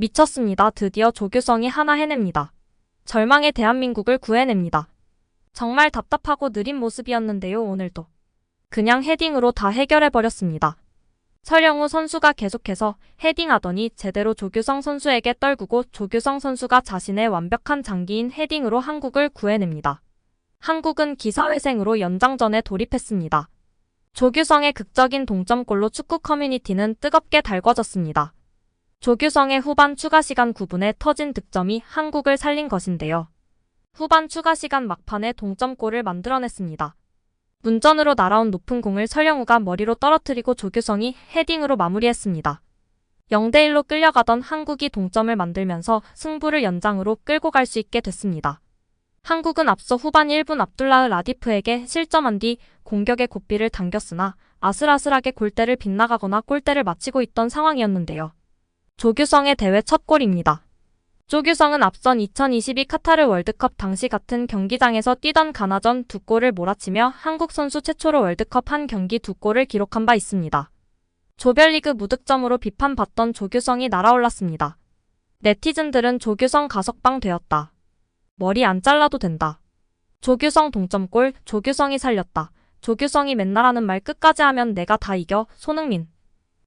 미쳤습니다. 드디어 조규성이 하나 해냅니다. 절망의 대한민국을 구해냅니다. 정말 답답하고 느린 모습이었는데요. 오늘도 그냥 헤딩으로 다 해결해버렸습니다. 설영우 선수가 계속해서 헤딩하더니 제대로 조규성 선수에게 떨구고 조규성 선수가 자신의 완벽한 장기인 헤딩으로 한국을 구해냅니다. 한국은 기사회생으로 연장전에 돌입했습니다. 조규성의 극적인 동점골로 축구 커뮤니티는 뜨겁게 달궈졌습니다. 조규성의 후반 추가시간 9분에 터진 득점이 한국을 살린 것인데요. 후반 추가시간 막판에 동점골을 만들어냈습니다. 문전으로 날아온 높은 공을 설영우가 머리로 떨어뜨리고 조규성이 헤딩으로 마무리했습니다. 0대1로 끌려가던 한국이 동점을 만들면서 승부를 연장으로 끌고 갈 수 있게 됐습니다. 한국은 앞서 후반 1분 압둘라흐 라디프에게 실점한 뒤 공격의 고삐를 당겼으나 아슬아슬하게 골대를 빗나가거나 골대를 맞히고 있던 상황이었는데요. 조규성의 대회 첫 골입니다. 조규성은 앞선 2022 카타르 월드컵 당시 같은 경기장에서 뛰던 가나전 2골을 몰아치며 한국 선수 최초로 월드컵 한 경기 2골을 기록한 바 있습니다. 조별리그 무득점으로 비판받던 조규성이 날아올랐습니다. 네티즌들은 조규성 가석방 되었다. 머리 안 잘라도 된다. 조규성 동점골, 조규성이 살렸다. 조규성이 맨날 하는 말 끝까지 하면 내가 다 이겨, 손흥민.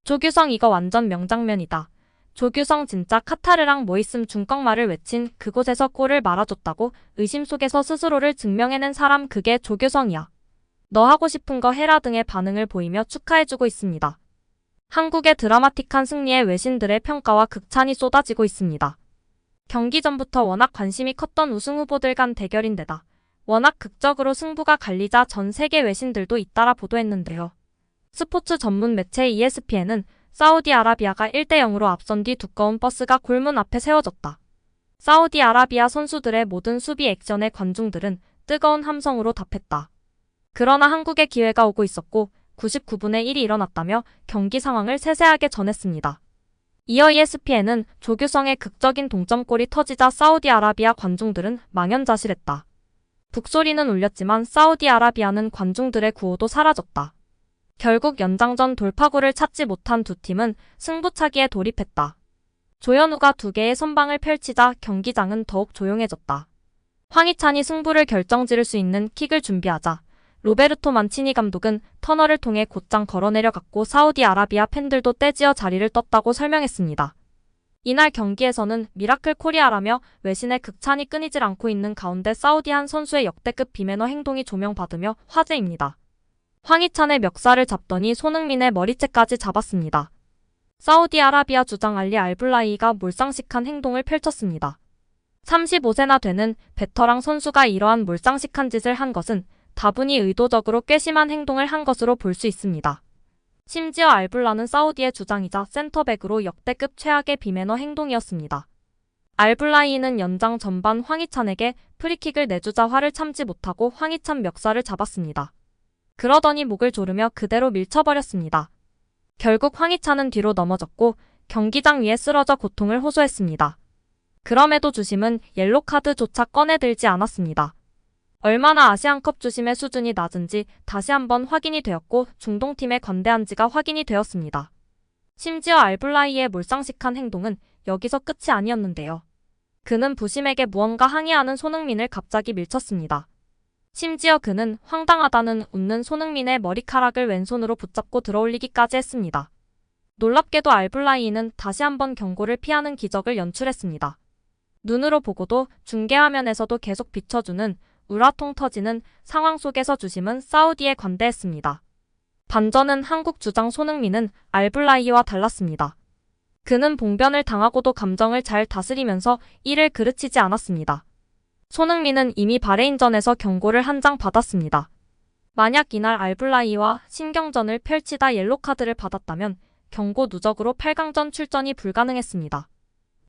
조규성 이거 완전 명장면이다. 조규성 진짜 카타르랑 뭐 있음 중꺽말을 외친 그곳에서 골을 말아줬다고 의심 속에서 스스로를 증명해낸 사람 그게 조규성이야. 너 하고 싶은 거 해라 등의 반응을 보이며 축하해주고 있습니다. 한국의 드라마틱한 승리에 외신들의 평가와 극찬이 쏟아지고 있습니다. 경기 전부터 워낙 관심이 컸던 우승 후보들 간 대결인데다 워낙 극적으로 승부가 갈리자 전 세계 외신들도 잇따라 보도했는데요. 스포츠 전문 매체 ESPN은 사우디아라비아가 1대0으로 앞선 뒤 두꺼운 버스가 골문 앞에 세워졌다. 사우디아라비아 선수들의 모든 수비 액션에 관중들은 뜨거운 함성으로 답했다. 그러나 한국의 기회가 오고 있었고 99분에 1이 일어났다며 경기 상황을 세세하게 전했습니다. 이어 ESPN은 조규성의 극적인 동점골이 터지자 사우디아라비아 관중들은 망연자실했다. 북소리는 울렸지만 사우디아라비아는 관중들의 구호도 사라졌다. 결국 연장전 돌파구를 찾지 못한 두 팀은 승부차기에 돌입했다. 조현우가 2개의 선방을 펼치자 경기장은 더욱 조용해졌다. 황희찬이 승부를 결정지을 수 있는 킥을 준비하자 로베르토 만치니 감독은 터널을 통해 곧장 걸어내려갔고 사우디아라비아 팬들도 떼지어 자리를 떴다고 설명했습니다. 이날 경기에서는 미라클 코리아라며 외신의 극찬이 끊이질 않고 있는 가운데 사우디 한 선수의 역대급 비매너 행동이 조명받으며 화제입니다. 황희찬의 멱살을 잡더니 손흥민의 머리채까지 잡았습니다. 사우디아라비아 주장 알리 알블라이가 몰상식한 행동을 펼쳤습니다. 35세나 되는 베터랑 선수가 이러한 몰상식한 짓을 한 것은 다분히 의도적으로 괘씸한 행동을 한 것으로 볼 수 있습니다. 심지어 알블라는 사우디의 주장이자 센터백으로 역대급 최악의 비매너 행동이었습니다. 알블라이는 연장 전반 황희찬에게 프리킥을 내주자 화를 참지 못하고 황희찬 멱살을 잡았습니다. 그러더니 목을 조르며 그대로 밀쳐버렸습니다. 결국 황희찬은 뒤로 넘어졌고 경기장 위에 쓰러져 고통을 호소했습니다. 그럼에도 주심은 옐로카드조차 꺼내들지 않았습니다. 얼마나 아시안컵 주심의 수준이 낮은지 다시 한번 확인이 되었고 중동팀에 관대한지가 확인이 되었습니다. 심지어 알블라이의 몰상식한 행동은 여기서 끝이 아니었는데요. 그는 부심에게 무언가 항의하는 손흥민을 갑자기 밀쳤습니다. 심지어 그는 황당하다는 웃는 손흥민의 머리카락을 왼손으로 붙잡고 들어올리기까지 했습니다. 놀랍게도 알블라이는 다시 한번 경고를 피하는 기적을 연출했습니다. 눈으로 보고도 중계화면에서도 계속 비춰주는 우라통 터지는 상황 속에서 주심은 사우디에 관대했습니다. 반전은 한국 주장 손흥민은 알블라이와 달랐습니다. 그는 봉변을 당하고도 감정을 잘 다스리면서 이를 그르치지 않았습니다. 손흥민은 이미 바레인전에서 경고를 한 장 받았습니다. 만약 이날 알블라이와 신경전을 펼치다 옐로카드를 받았다면 경고 누적으로 8강전 출전이 불가능했습니다.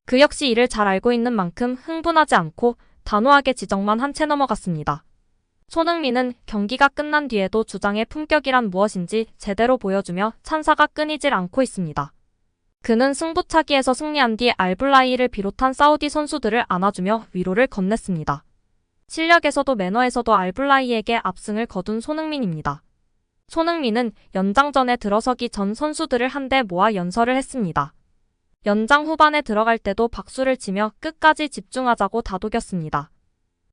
그 역시 이를 잘 알고 있는 만큼 흥분하지 않고 단호하게 지적만 한 채 넘어갔습니다. 손흥민은 경기가 끝난 뒤에도 주장의 품격이란 무엇인지 제대로 보여주며 찬사가 끊이질 않고 있습니다. 그는 승부차기에서 승리한 뒤 알블라이를 비롯한 사우디 선수들을 안아주며 위로를 건넸습니다. 실력에서도 매너에서도 알블라이에게 압승을 거둔 손흥민입니다. 손흥민은 연장전에 들어서기 전 선수들을 한데 모아 연설을 했습니다. 연장 후반에 들어갈 때도 박수를 치며 끝까지 집중하자고 다독였습니다.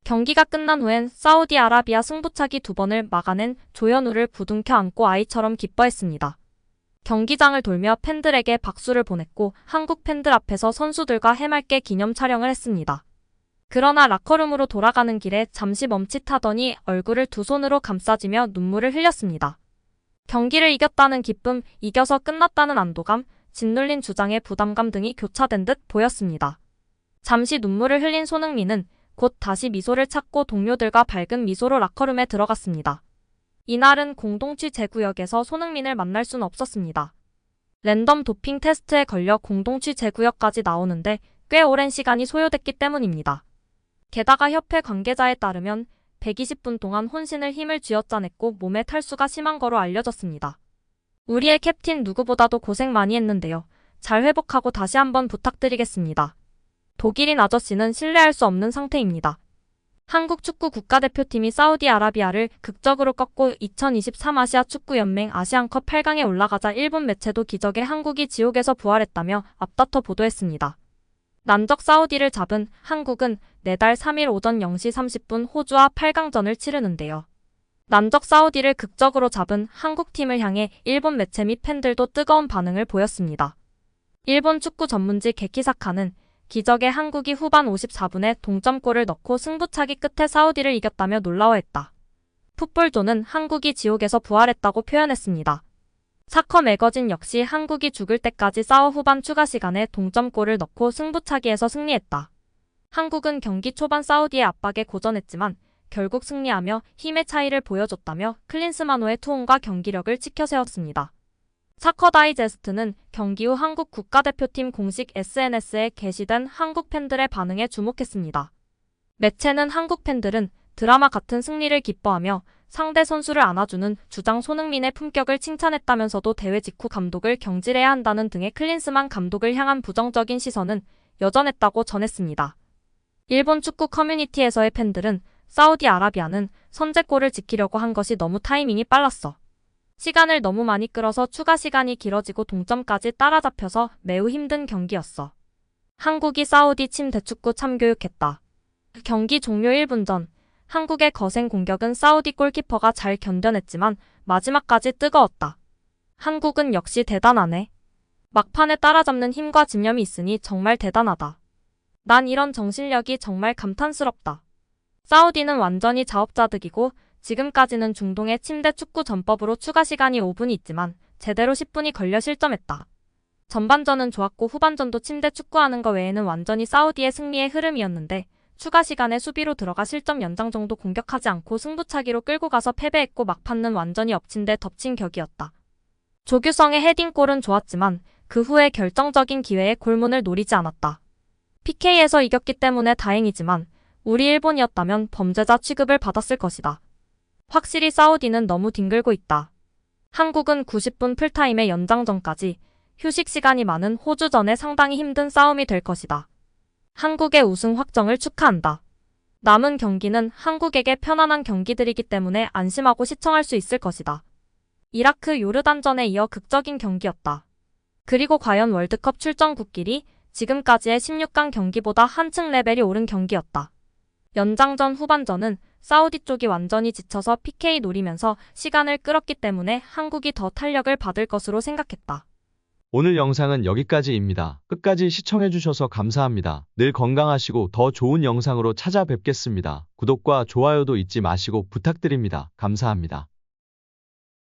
경기가 끝난 후엔 사우디아라비아 승부차기 2번을 막아낸 조현우를 부둥켜 안고 아이처럼 기뻐했습니다. 경기장을 돌며 팬들에게 박수를 보냈고 한국 팬들 앞에서 선수들과 해맑게 기념 촬영을 했습니다. 그러나 라커룸으로 돌아가는 길에 잠시 멈칫하더니 얼굴을 두 손으로 감싸지며 눈물을 흘렸습니다. 경기를 이겼다는 기쁨, 이겨서 끝났다는 안도감, 짓눌린 주장의 부담감 등이 교차된 듯 보였습니다. 잠시 눈물을 흘린 손흥민은 곧 다시 미소를 찾고 동료들과 밝은 미소로 라커룸에 들어갔습니다. 이날은 공동취 제구역에서 손흥민을 만날 순 없었습니다. 랜덤 도핑 테스트에 걸려 공동취 제구역까지 나오는데 꽤 오랜 시간이 소요됐기 때문입니다. 게다가 협회 관계자에 따르면 120분 동안 혼신을 힘을 쥐어짜냈고 몸에 탈수가 심한 거로 알려졌습니다. 우리의 캡틴 누구보다도 고생 많이 했는데요. 잘 회복하고 다시 한번 부탁드리겠습니다. 독일인 아저씨는 신뢰할 수 없는 상태입니다. 한국 축구 국가대표팀이 사우디아라비아를 극적으로 꺾고 2023 아시아축구연맹 아시안컵 8강에 올라가자 일본 매체도 기적의 한국이 지옥에서 부활했다며 앞다퉈 보도했습니다. 난적 사우디를 잡은 한국은 내달 3일 오전 0시 30분 호주와 8강전을 치르는데요. 난적 사우디를 극적으로 잡은 한국팀을 향해 일본 매체 및 팬들도 뜨거운 반응을 보였습니다. 일본 축구 전문지 게키사카는 기적의 한국이 후반 54분에 동점골을 넣고 승부차기 끝에 사우디를 이겼다며 놀라워했다. 풋볼조는 한국이 지옥에서 부활했다고 표현했습니다. 사커 매거진 역시 한국이 죽을 때까지 싸워 후반 추가 시간에 동점골을 넣고 승부차기에서 승리했다. 한국은 경기 초반 사우디의 압박에 고전했지만 결국 승리하며 힘의 차이를 보여줬다며 클린스만호의 투혼과 경기력을 치켜세웠습니다. 사커 다이제스트는 경기 후 한국 국가대표팀 공식 SNS에 게시된 한국 팬들의 반응에 주목했습니다. 매체는 한국 팬들은 드라마 같은 승리를 기뻐하며 상대 선수를 안아주는 주장 손흥민의 품격을 칭찬했다면서도 대회 직후 감독을 경질해야 한다는 등의 클린스만 감독을 향한 부정적인 시선은 여전했다고 전했습니다. 일본 축구 커뮤니티에서의 팬들은 사우디아라비아는 선제골을 지키려고 한 것이 너무 타이밍이 빨랐어. 시간을 너무 많이 끌어서 추가 시간이 길어지고 동점까지 따라잡혀서 매우 힘든 경기였어. 한국이 사우디 침 대축구 참교육했다. 경기 종료 1분 전 한국의 거센 공격은 사우디 골키퍼가 잘 견뎌냈지만 마지막까지 뜨거웠다. 한국은 역시 대단하네. 막판에 따라잡는 힘과 집념이 있으니 정말 대단하다. 난 이런 정신력이 정말 감탄스럽다. 사우디는 완전히 자업자득이고 지금까지는 중동의 침대 축구 전법으로 추가 시간이 5분이 있지만 제대로 10분이 걸려 실점했다. 전반전은 좋았고 후반전도 침대 축구하는 거 외에는 완전히 사우디의 승리의 흐름이었는데 추가 시간에 수비로 들어가 실점 연장 정도 공격하지 않고 승부차기로 끌고 가서 패배했고 막판은 완전히 엎친 데 덮친 격이었다. 조규성의 헤딩골은 좋았지만 그 후에 결정적인 기회에 골문을 노리지 않았다. PK에서 이겼기 때문에 다행이지만 우리 일본이었다면 범죄자 취급을 받았을 것이다. 확실히 사우디는 너무 뒹굴고 있다. 한국은 90분 풀타임의 연장전까지 휴식 시간이 많은 호주전에 상당히 힘든 싸움이 될 것이다. 한국의 우승 확정을 축하한다. 남은 경기는 한국에게 편안한 경기들이기 때문에 안심하고 시청할 수 있을 것이다. 이라크 요르단전에 이어 극적인 경기였다. 그리고 과연 월드컵 출전국끼리 지금까지의 16강 경기보다 한층 레벨이 오른 경기였다. 연장전 후반전은 사우디 쪽이 완전히 지쳐서 PK 노리면서 시간을 끌었기 때문에 한국이 더 탄력을 받을 것으로 생각했다. 오늘 영상은 여기까지입니다. 끝까지 시청해주셔서 감사합니다. 늘 건강하시고 더 좋은 영상으로 찾아뵙겠습니다. 구독과 좋아요도 잊지 마시고 부탁드립니다. 감사합니다.